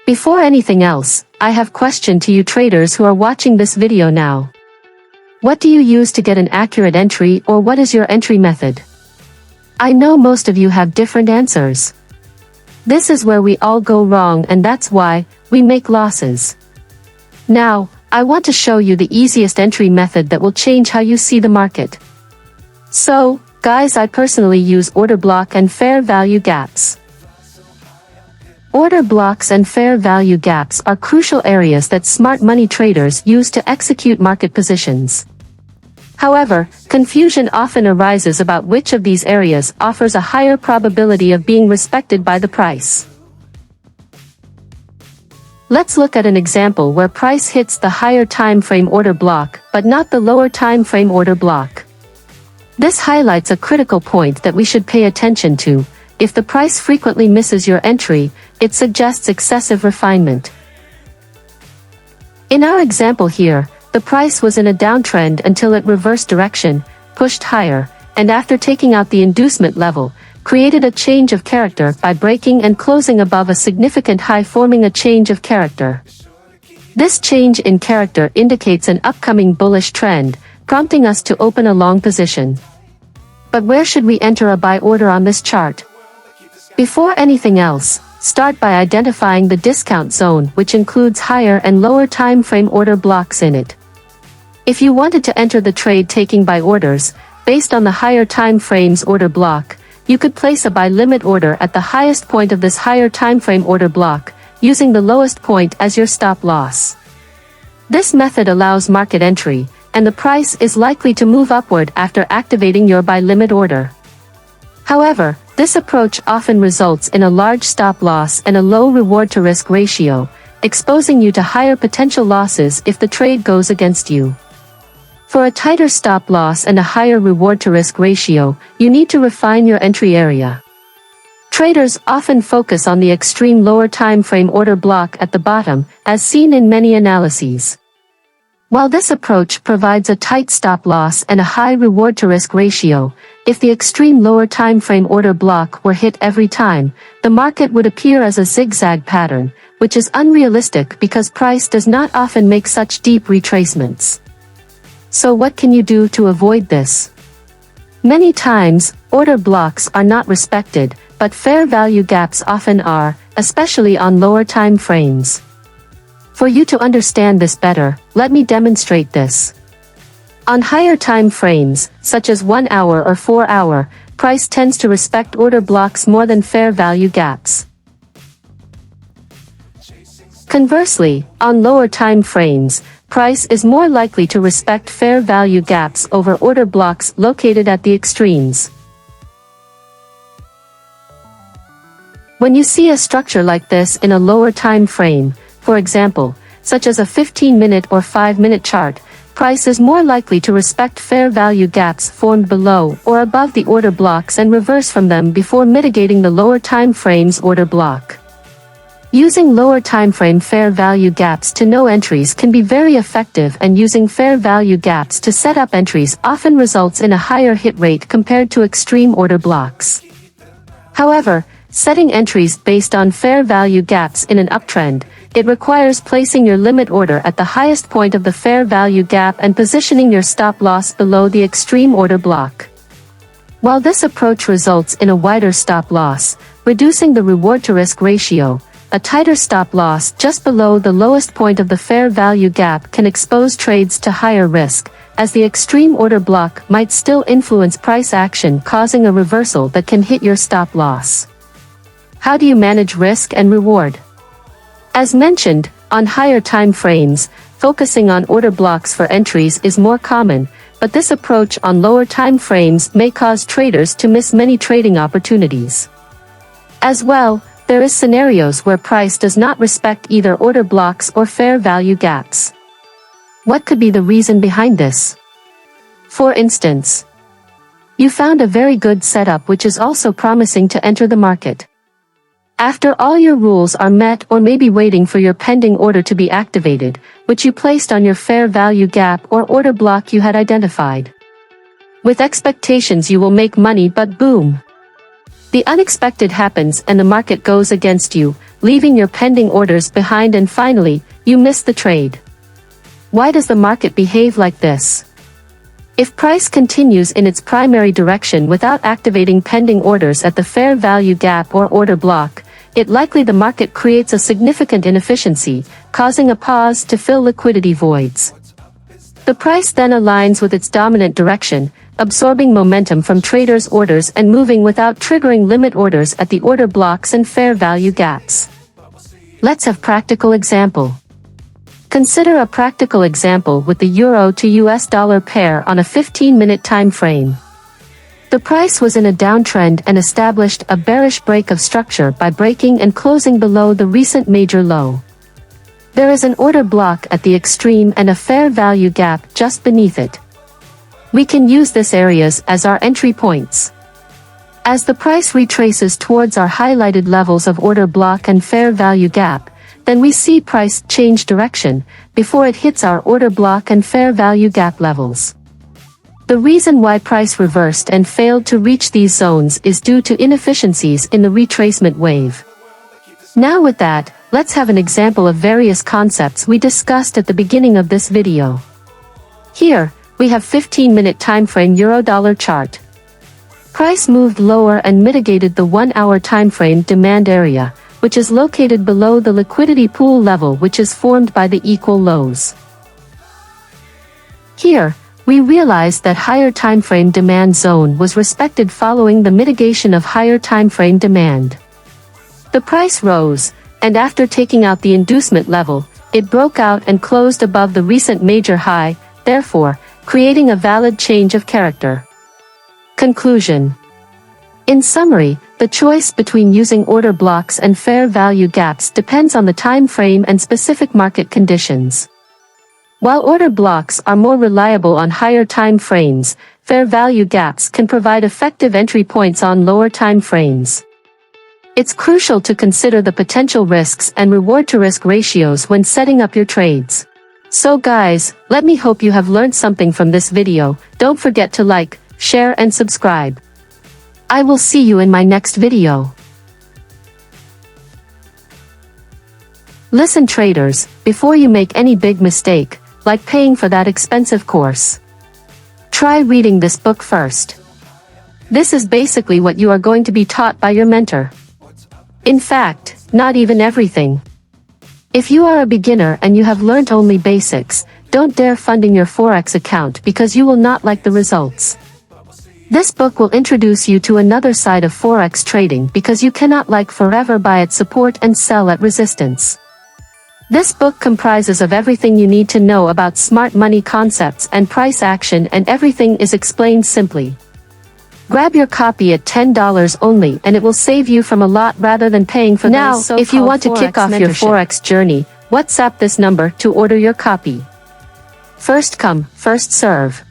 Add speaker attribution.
Speaker 1: Before anything else, I have a question to you traders who are watching this video now. What do you use to get an accurate entry, or what is your entry method? I know most of you have different answers. This is where we all go wrong, and that's why we make losses. Now, I want to show you the easiest entry method that will change how you see the market. So, guys, I personally use order block and fair value gaps. Order blocks and fair value gaps are crucial areas that smart money traders use to execute market positions. However, confusion often arises about which of these areas offers a higher probability of being respected by the price. Let's look at an example where price hits the higher time frame order block, but not the lower time frame order block. This highlights a critical point that we should pay attention to. If the price frequently misses your entry, it suggests excessive refinement. In our example here, the price was in a downtrend until it reversed direction, pushed higher, and after taking out the inducement level, created a change of character by breaking and closing above a significant high, forming a change of character. This change in character indicates an upcoming bullish trend, prompting us to open a long position. But where should we enter a buy order on this chart? Before anything else, start by identifying the discount zone, which includes higher and lower time frame order blocks in it. If you wanted to enter the trade taking buy orders, based on the higher time frames order block, you could place a buy limit order at the highest point of this higher time frame order block, using the lowest point as your stop loss. This method allows market entry, and the price is likely to move upward after activating your buy limit order. However, this approach often results in a large stop loss and a low reward to risk ratio, exposing you to higher potential losses if the trade goes against you. For a tighter stop loss and a higher reward to risk ratio, you need to refine your entry area. Traders often focus on the extreme lower time frame order block at the bottom, as seen in many analyses. While this approach provides a tight stop loss and a high reward to risk ratio, if the extreme lower time frame order block were hit every time, the market would appear as a zigzag pattern, which is unrealistic because price does not often make such deep retracements. So what can you do to avoid this? Many times, order blocks are not respected, but fair value gaps often are, especially on lower time frames. For you to understand this better, let me demonstrate this. On higher time frames, such as 1 hour or 4 hour, price tends to respect order blocks more than fair value gaps. Conversely, on lower time frames, price is more likely to respect fair value gaps over order blocks located at the extremes. When you see a structure like this in a lower time frame, for example, such as a 15-minute or 5-minute chart, price is more likely to respect fair value gaps formed below or above the order blocks and reverse from them before mitigating the lower time frame's order block. Using lower time frame fair value gaps to know entries can be very effective, and using fair value gaps to set up entries often results in a higher hit rate compared to extreme order blocks. However, setting entries based on fair value gaps in an uptrend, it requires placing your limit order at the highest point of the fair value gap and positioning your stop loss below the extreme order block. While this approach results in a wider stop loss, reducing the reward to risk ratio, a tighter stop loss just below the lowest point of the fair value gap can expose trades to higher risk, as the extreme order block might still influence price action, causing a reversal that can hit your stop loss. How do you manage risk and reward? As mentioned, on higher time frames, focusing on order blocks for entries is more common, but this approach on lower time frames may cause traders to miss many trading opportunities. As well, there is scenarios where price does not respect either order blocks or fair value gaps. What could be the reason behind this? For instance, you found a very good setup which is also promising to enter the market. After all your rules are met, or maybe waiting for your pending order to be activated, which you placed on your fair value gap or order block you had identified. With expectations you will make money, but boom! The unexpected happens and the market goes against you, leaving your pending orders behind, and finally, you miss the trade. Why does the market behave like this? If price continues in its primary direction without activating pending orders at the fair value gap or order block, it likely the market creates a significant inefficiency, causing a pause to fill liquidity voids. The price then aligns with its dominant direction, absorbing momentum from traders' orders and moving without triggering limit orders at the order blocks and fair value gaps. Let's have practical example. Consider a practical example with the euro to US dollar pair on a 15-minute time frame. The price was in a downtrend and established a bearish break of structure by breaking and closing below the recent major low. There is an order block at the extreme and a fair value gap just beneath it. We can use these areas as our entry points. As the price retraces towards our highlighted levels of order block and fair value gap, then we see price change direction before it hits our order block and fair value gap levels. The reason why price reversed and failed to reach these zones is due to inefficiencies in the retracement wave. Now with that, let's have an example of various concepts we discussed at the beginning of this video. Here, we have 15-minute timeframe euro-dollar chart. Price moved lower and mitigated the 1-hour timeframe demand area, which is located below the liquidity pool level, which is formed by the equal lows. Here, we realized that higher timeframe demand zone was respected following the mitigation of higher timeframe demand. The price rose, and after taking out the inducement level, it broke out and closed above the recent major high, therefore, creating a valid change of character. Conclusion. In summary, the choice between using order blocks and fair value gaps depends on the time frame and specific market conditions. While order blocks are more reliable on higher time frames, fair value gaps can provide effective entry points on lower time frames. It's crucial to consider the potential risks and reward-to-risk ratios when setting up your trades. So guys, let me hope you have learned something from this video. Don't forget to like, share and subscribe. I will see you in my next video. Listen traders, before you make any big mistake, like paying for that expensive course, try reading this book first. This is basically what you are going to be taught by your mentor. In fact, not even everything. If you are a beginner and you have learned only basics, don't dare funding your Forex account because you will not like the results. This book will introduce you to another side of Forex trading because you cannot like forever buy at support and sell at resistance. This book comprises of everything you need to know about smart money concepts and price action, and everything is explained simply. Grab your copy at $10 only and it will save you from a lot rather than paying for now. If you want to kick off your Forex journey, WhatsApp this number to order your copy. First come, first serve.